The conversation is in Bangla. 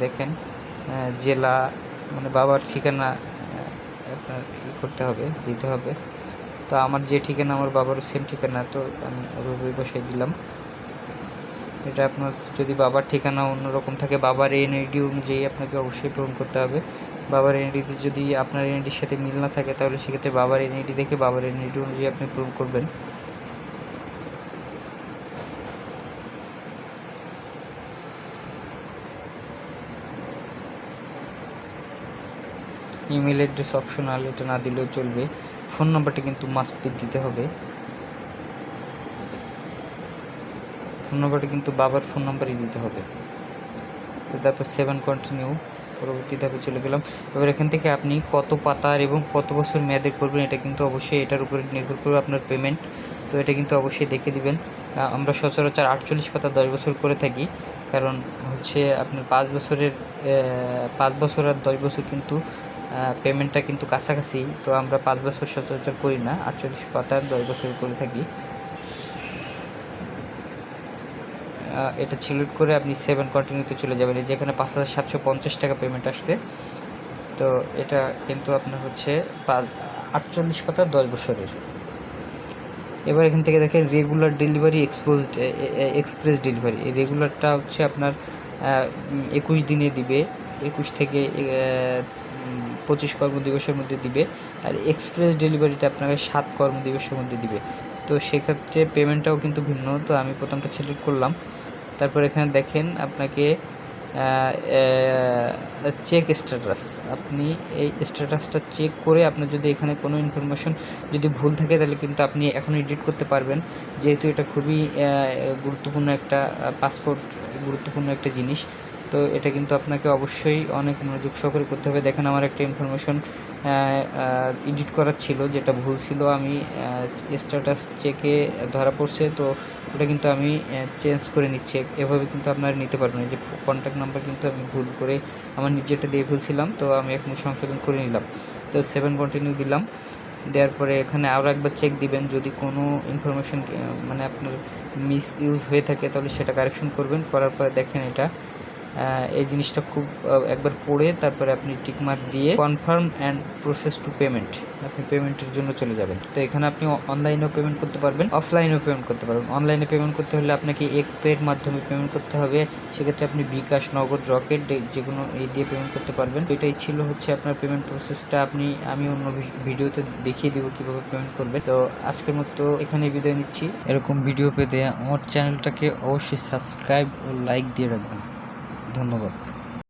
দেখেন জেলা মানে বাবার ঠিকানা আপনার করতে হবে, দিতে হবে। তো আমার যে ঠিকানা আমার বাবার সেম ঠিকানা, তো আমি ওইভাবেই বসাই দিলাম। এটা আপনার যদি বাবার ঠিকানা অন্যরকম থাকে, বাবার এনআইডি অনুযায়ী আপনাকে অবশ্যই পূরণ করতে হবে। বাবার এনআইডিতে যদি আপনার এনআইডির সাথে মিল না থাকে, তাহলে সেক্ষেত্রে বাবার এনআইডি দেখে বাবার এনআইডি অনুযায়ী আপনি পূরণ করবেন। ইমেল অ্যাড্রেস অপশনাল, এটা না দিলেও চলবে। ফোন নাম্বারটা কিন্তু মাস্ট বি দিতে হবে। ফোন নাম্বারটা কিন্তু বাবার ফোন নাম্বারই দিতে হবে। তারপর 7 কন্টিনিউ, পরবর্তী ধাপে চলে গেলাম। এবার এখান থেকে আপনি কত পাতার এবং কত বছর মেয়াদের করবেন, এটা কিন্তু অবশ্যই এটার উপরে নির্ভর করবে আপনার পেমেন্ট। তো এটা কিন্তু অবশ্যই দেখে দিবেন। আমরা সচরাচর 48 পাতা 10 বছর করে থাকি, কারণ হচ্ছে আপনার 5 বছর আর 10 বছর কিন্তু পেমেন্টটা কিন্তু কাছাকাছি। তো আমরা 5 বছর সচরাচর করি না, 48 পাতার 10 বছর করে থাকি। এটা সিলেক্ট করে আপনি 7 কন্টিনিউতে চলে যাবেন। যেখানে 5750 টাকা পেমেন্ট আসছে। তো এটা কিন্তু আপনার হচ্ছে 48 পাতা 10 বছরের। এবার এখান থেকে দেখেন রেগুলার ডেলিভারি, এক্সপ্রেস ডেলিভারি। এই রেগুলারটা হচ্ছে আপনার 21 দিনে দিবে, 21 থেকে 25 কর্মদিবসের মধ্যে দিবে। আর এক্সপ্রেস ডেলিভারিটা আপনাকে 7 কর্মদিবসের মধ্যে দিবে। তো সেক্ষেত্রে পেমেন্টটাও কিন্তু ভিন্ন। তো আমি প্রথমটা সিলেক্ট করলাম। তারপর এখানে দেখেন আপনাকে চেক স্ট্যাটাস, আপনি এই স্ট্যাটাসটা চেক করে আপনার যদি এখানে কোনো ইনফরমেশন যদি ভুল থাকে, তাহলে কিন্তু আপনি এখন এডিট করতে পারবেন। যেহেতু এটা খুবই গুরুত্বপূর্ণ একটা পাসপোর্ট, গুরুত্বপূর্ণ একটা জিনিস। তো এটা কিন্তু আপনাকে অবশ্যই অনেক মনোযোগ সহকারে করতে হবে। দেখেন আমার একটা ইনফরমেশন এডিট করার ছিল, যেটা ভুল ছিল, আমি স্ট্যাটাস চেকে ধরা পড়ছে। তো ওটা কিন্তু আমি চেঞ্জ করে নিচ্ছি। এভাবে কিন্তু আপনারা নিতে পারবেন। যে কন্ট্যাক্ট নাম্বার কিন্তু আমি ভুল করে আমার নিজেরটা দিয়ে ফেলছিলাম, তো আমি এখন সংশোধন করে নিলাম। তো 7 কন্টিনিউ দিলাম। দেওয়ার পরে এখানে আরও একবার চেক দিবেন, যদি কোনো ইনফরমেশন মানে আপনার মিস ইউজ হয়ে থাকে, তাহলে সেটা কারেকশন করবেন। করার পরে দেখেন এটা এই জিনিসটা খুব একবার পড়ে তারপরে আপনি টিকমার্ক দিয়ে confirm and process to payment, আপনি পেমেন্টের জন্য চলে যাবেন। তো এখানে আপনি অনলাইনেও পেমেন্ট করতে পারবেন, অফলাইনেও পেমেন্ট করতে পারবেন। অনলাইনে পেমেন্ট করতে হলে আপনাকে একপের মাধ্যমে পেমেন্ট করতে হবে। সেক্ষেত্রে আপনি বিকাশ, নগদ, রকেট যে কোনো এই দিয়ে পেমেন্ট করতে পারবেন। এটাই ছিল হচ্ছে আপনার পেমেন্ট প্রসেসটা। আমি অন্য ভিডিওতে দেখিয়ে দেবো কীভাবে পেমেন্ট করবে। তো আজকের মতো এখানে বিদায় নিচ্ছি। এরকম ভিডিও পেতে আমার চ্যানেলটাকে অবশ্যই সাবস্ক্রাইব ও লাইক দিয়ে রাখবেন। ধন্যবাদ।